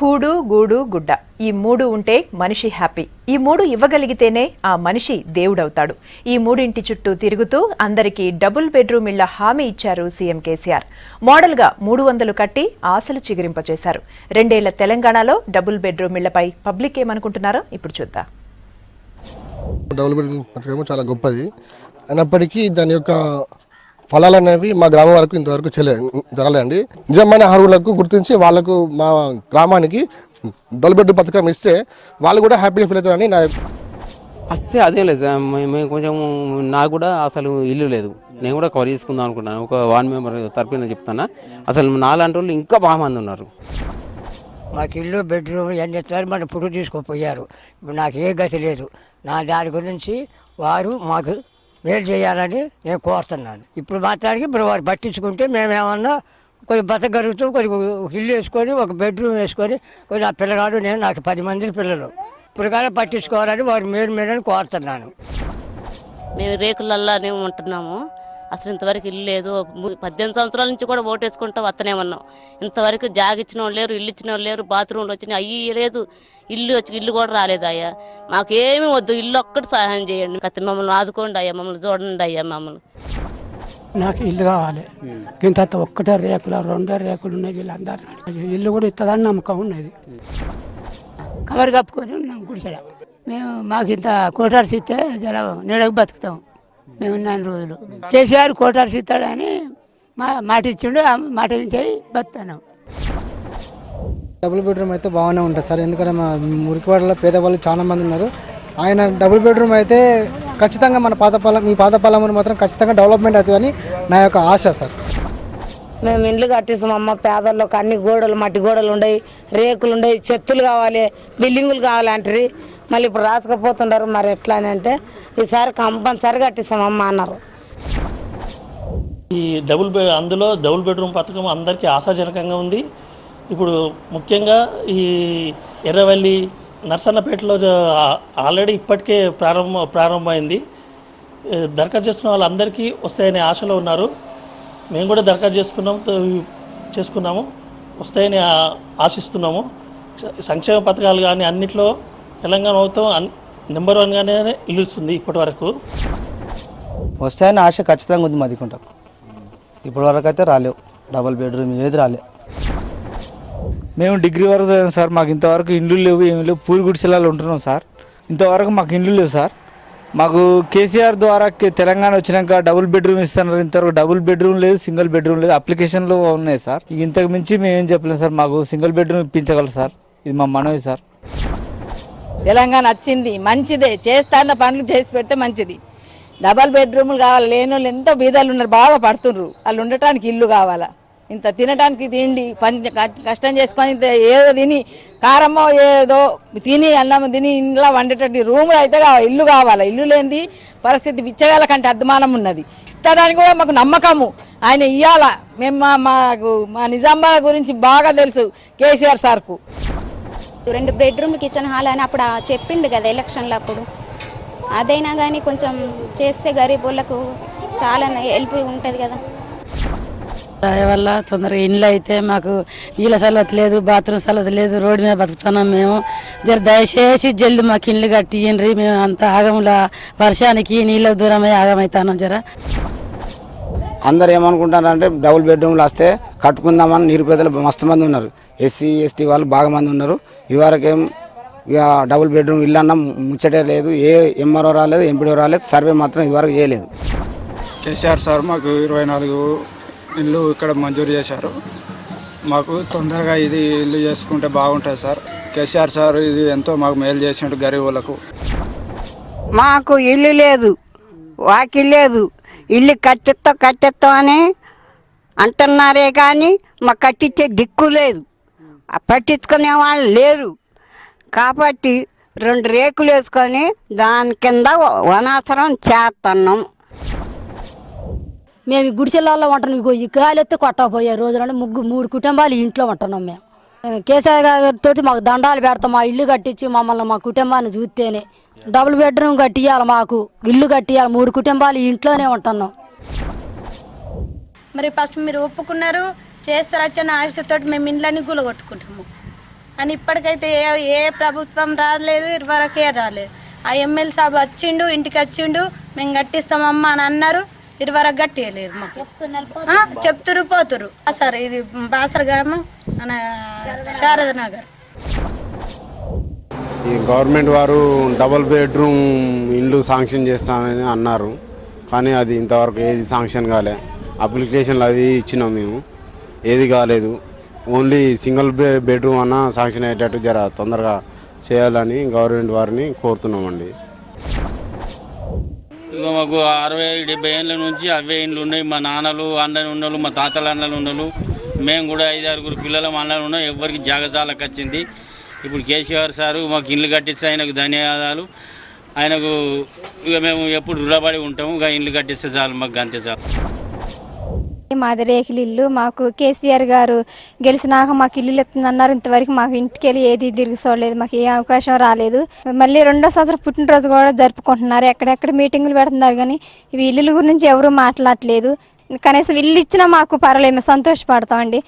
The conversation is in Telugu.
కూడు గూడు గుడ్డ ఈ మూడు ఉంటే మనిషి హ్యాపీ. ఈ మూడు ఇవ్వగలిగితేనే ఆ మనిషి దేవుడవుతాడు. ఈ మూడింటి చుట్టూ తిరుగుతూ అందరికీ డబుల్ బెడ్రూమ్ ఇళ్ల హామీ ఇచ్చారు సీఎం కేసీఆర్. మోడల్గా 300 కట్టి ఆశలు చిగురింపచేశారు. 2 ఏళ్ల తెలంగాణలో డబుల్ బెడ్రూమ్ ఇళ్లపై పబ్లిక్ ఏమనుకుంటున్నారో ఇప్పుడు చూద్దాం. డబుల్ బెడ్రూమ్ పథకం చాలా గొప్పది అయినప్పటికీ దాని యొక్క ఫలాలు అనేవి మా గ్రామం వరకు ఇంతవరకు జరగలేండి. నిజమైన అర్హులకు గుర్తించి వాళ్ళకు మా గ్రామానికి డబుల్ బెడ్రూమ్ పథకం ఇస్తే వాళ్ళు కూడా హ్యాపీగా ఫీల్ అవుతారని నా వస్తే అదే లేదు. మేము కొంచెం నాకు కూడా అసలు ఇల్లు లేదు. నేను కూడా కవర్ చేసుకుందాం అనుకుంటున్నాను. ఒక 1 మెంబర్ తరపున చెప్తాను. అసలు నాలాంటి వాళ్ళు ఇంకా బాగా మంది ఉన్నారు. మాకు ఇల్లు బెడ్రూమ్ ఎన్ని మన పురుగు తీసుకుపోయారు. ఇప్పుడు నాకు ఏ గతి లేదు. దాని గురించి వారు మాకు మేలు చేయాలని నేను కోరుతున్నాను. ఇప్పుడు మాత్రానికి ఇప్పుడు వారు పట్టించుకుంటే మేమేమన్నా కొద్దిగా బతకగలుగుతాం. కొద్దిగా ఇల్లు వేసుకొని ఒక బెడ్రూమ్ వేసుకొని కొద్దిగా ఆ పిల్లగాడు నేను నాకు 10 మంది పిల్లలు ఇప్పుడు కానీ పట్టించుకోవాలని వారు మేలుని కోరుతున్నాను. మేము రేకులల్లానే ఉంటున్నాము. అసలు ఇంతవరకు ఇల్లు లేదు. 18 సంవత్సరాల నుంచి కూడా ఓటేసుకుంటూ వస్తూనే ఉన్నాం. ఇంతవరకు జాగిచ్చిన వాళ్ళు లేరు, ఇల్లు ఇచ్చిన వాళ్ళు లేరు, బాత్రూమ్లు వచ్చినాయి, అయ్యి లేదు, ఇల్లు కూడా రాలేదు. అయ్యా మాకేమీ వద్దు, ఇల్లు ఒక్కటి సహాయం చేయండి. కత్తి మమ్మల్ని ఆదుకోండి అయ్యా, మమ్మల్ని చూడండి అయ్యా. మమ్మల్ని నాకు ఇల్లు కావాలి. ఇంత ఒక్కటే రేకులు 2 రేకులు ఉన్నాయి. వీళ్ళందరూ ఇల్లు కూడా ఇస్తుందని నమ్మకం ఉన్నది. కవర్ కప్పుకొని ఉన్నాం గుడిసెల. మాకు ఇంత కోటార్స్ ఇస్తే జర నీడకు బతుకుతాం. మేము 4 రోజులు కేసీఆర్ కోటార్స్ ఇస్తాడని మాట ఇచ్చిండు. ఆ మాట నుంచి బతున్నాం. డబుల్ బెడ్రూమ్ అయితే బాగానే ఉంటుంది సార్. ఎందుకంటే మా మురికివాడలో పేదవాళ్ళు చాలా మంది ఉన్నారు. ఆయన డబుల్ బెడ్రూమ్ అయితే ఖచ్చితంగా మన మీ పాతపాలెం మాత్రం ఖచ్చితంగా డెవలప్మెంట్ అవుతుందని నా యొక్క ఆశ సార్. మేము ఇండ్లు కట్టిస్తాం అమ్మ. పేదల్లోకి అన్ని గోడలు, మట్టి గోడలు ఉండయి, రేకులు ఉండయి, చెత్తులు కావాలి, బిల్డింగులు కావాలంటారు. మళ్ళీ ఇప్పుడు రాసుకపోతున్నారు. మరి ఎట్లా అని అంటే ఈసారి కంపల్సరీ కట్టిస్తాం అమ్మ అన్నారు. ఈ అందులో డబుల్ బెడ్రూమ్ పథకం అందరికీ ఆశాజనకంగా ఉంది. ఇప్పుడు ముఖ్యంగా ఈ ఎర్రవల్లి నర్సన్నపేటలో ఆల్రెడీ ఇప్పటికే ప్రారంభమైంది. దరఖాస్తు చేసుకున్న వాళ్ళందరికీ వస్తాయనే ఆశలో ఉన్నారు. మేము కూడా దరఖాస్తు చేసుకున్నాము, వస్తాయని ఆశిస్తున్నాము. సంక్షేమ పథకాలు కానీ అన్నిట్లో తెలంగాణ ప్రభుత్వం నెంబర్ 1గానే నిలుస్తుంది ఇప్పటి వరకు. వస్తాయని ఆశ ఖచ్చితంగా ఉంది మదికుంటాం. ఇప్పటి వరకు అయితే రాలేవు, డబుల్ బెడ్రూమ్ ఏది రాలే. మేము డిగ్రీ వరకు చదివాం సార్. మాకు ఇంతవరకు ఇండ్లు లేవు, ఏమి లేవు. పూరి గుడిసెలలో ఉంటున్నాం సార్. ఇంతవరకు మాకు ఇండ్లు లేవు సార్. మాకు కేసీఆర్ ద్వారా తెలంగాణ వచ్చినాక డబుల్ బెడ్రూమ్ ఇస్తున్నారు. ఇంతవరకు డబుల్ బెడ్రూమ్ లేదు, సింగిల్ బెడ్రూమ్ లేదు. అప్లికేషన్లో ఉన్నాయి సార్. ఇంతకు మించి మేమేం చెప్పలేం సార్. మాకు సింగిల్ బెడ్రూమ్ ఇప్పించగలరు సార్. ఇది మా మనవి సార్. తెలంగాణ వచ్చింది, మంచిదే. చేస్తాన్న పనులు చేసి పెడితే మంచిది. డబల్ బెడ్రూమ్లు కావాలి. లేని వాళ్ళు ఎంతో బీదాలు ఉన్నారు, బాగా పడుతున్నారు. వాళ్ళు ఉండటానికి ఇల్లు కావాలా, ఇంత తినడానికి తిండి, కష్టం చేసుకొని ఏదో తిని కారమో ఏదో తిని అన్నం తిని ఇంట్లో వండేటట్టు రూములు అయితే కావాలి, ఇల్లు కావాలి. ఇల్లు లేనిది పరిస్థితి బిచ్చగాల కంటే అద్మానం ఉన్నది. ఇస్తాడానికి కూడా మాకు నమ్మకము. ఆయన ఇవ్వాలా. మేము మా నిజామాబాద్ గురించి బాగా తెలుసు కేసీఆర్ సార్కు. 2 బెడ్రూమ్ కిచెన్ హాల్ అని అప్పుడు చెప్పిండు కదా ఎలక్షన్లో. అప్పుడు అదైనా కానీ కొంచెం చేస్తే గరీబ్ వాళ్ళకు చాలా హెల్ప్ ఉంటుంది కదా. వల్ల తొందరగా ఇండ్లు అయితే మాకు నీళ్ళ సలవత లేదు, బాత్రూమ్ సలవత లేదు, రోడ్డు మీద బతుకుతున్నాం మేము. దయచేసి జల్ది మాకు ఇండ్లు కట్టియండ్రి. మేము అంత ఆగముల వర్షానికి నీళ్ళ దూరమై ఆగమవుతున్నాం. అందరు ఏమనుకుంటారంటే డబుల్ బెడ్రూమ్లు వస్తే కట్టుకుందామని నిరుపేదలు మస్తు మంది ఉన్నారు. ఎస్సీ ఎస్టీ వాళ్ళు బాగా మంది ఉన్నారు. ఇదివరకేం ఇక డబుల్ బెడ్రూమ్ ఇల్లు అన్న ముచ్చటే లేదు. ఏ ఎంఆర్ఓ రాలేదు, ఎంపీడీ రాలేదు, సర్వే మాత్రం ఇదివరకు చేయలేదు. కేసీఆర్ సార్ మాకు 24 ఇల్లు ఇక్కడ మంజూరు చేశారు. మాకు తొందరగా ఇది ఇల్లు చేసుకుంటే బాగుంటుంది సార్. కేసీఆర్ సార్ ఇది ఎంతో మాకు మేలు చేసినట్టు గరీబులకు. మాకు ఇల్లు లేదు, వాకి లేదు. ఇల్లు కట్టిస్తాం అని అంటున్నారే కానీ మాకు కట్టించే దిక్కు లేదు, పట్టించుకునే వాళ్ళు లేరు. కాబట్టి 2 రేకులు వేసుకొని దాని కింద వనాసరం చేస్తున్నాం. మేము గుడిసెల్లో ఉంటున్నాం. ఈ గాలి వస్తే కొట్టకపోయే రోజులలో 3 కుటుంబాలు ఇంట్లో ఉంటున్నాం. మేము కేసీఆర్ గారితో మాకు దండాలు పెడతాం. మా ఇల్లు కట్టించి మమ్మల్ని మా కుటుంబాన్ని చూస్తేనే డబుల్ బెడ్రూమ్ కట్టియాలి, మాకు ఇల్లు కట్టియాలి. 3 కుటుంబాలు ఇంట్లోనే ఉంటున్నాం. మరి ఫస్ట్ మీరు ఒప్పుకున్నారు, చేస్తారు వచ్చిన ఆశతో మేము ఇండ్లన్నీ గులగొట్టుకుంటాము. అని ఇప్పటికైతే ఏ ప్రభుత్వం రాలేదు, ఇదివరకే రాలేదు. ఆ ఎమ్మెల్యే సాబ్ వచ్చిండు, ఇంటికి వచ్చిండు, మేము కట్టిస్తామమ్మా అని అన్నారు, ఇదివరకు కట్టియలేరు మాకు. చెప్తురు పోతురు. సార్ ఇది బాసర్ గ్రామం మన శారద నగర్. ఈ గవర్నమెంట్ వారు డబుల్ బెడ్రూమ్ ఇండ్లు శాంక్షన్ చేస్తామని అన్నారు, కానీ అది ఇంతవరకు ఏది శాంక్షన్ కాలే. అప్లికేషన్లు అవి ఇచ్చినాం మేము, ఏది కాలేదు. ఓన్లీ సింగిల్ బెడ్రూమ్ అన్న శాంక్షన్ అయ్యేటట్టు జర తొందరగా చేయాలని గవర్నమెంట్ వారిని కోరుతున్నామండి. ఇక మాకు 60-70 ఏళ్ళ నుంచి అవే ఇండ్లు ఉన్నాయి. మా నాన్నలు అన్నలు ఉన్నోళ్ళు, మా తాతల అన్నలు ఉన్నోళ్ళు, మేము కూడా 5-6 పిల్లల అన్నలు ఉన్నాం. ఎవరికి జాగజాలకు వచ్చింది. ఇప్పుడు కేసీఆర్ సారు మాకు ఇల్లు కట్టిస్తే ఆయనకు ధన్యవాదాలు. ఆయనకు ఇక మేము ఎప్పుడు రుణపడి ఉంటాము. ఇక ఇల్లు కట్టిస్తే చాలు, మాకు అంతే చాలు. మాది రేకుల ఇల్లు. మాకు కేసీఆర్ గారు గెలిచినాక మాకు ఇల్లు ఎత్తుందన్నారు. ఇంతవరకు మాకు ఇంటికి వెళ్ళి ఏది తిరిగి చూడలేదు, మాకు ఏ అవకాశం రాలేదు. మళ్ళీ 2వ సంవత్సరం పుట్టినరోజు కూడా జరుపుకుంటున్నారు. ఎక్కడెక్కడ మీటింగులు పెడుతున్నారు, కానీ ఇవి ఇల్లుల గురించి ఎవరు మాట్లాడట్లేదు. కనీసం ఇల్లు ఇచ్చినా మాకు పర్వాలేదు, మేము సంతోషపడతామండి.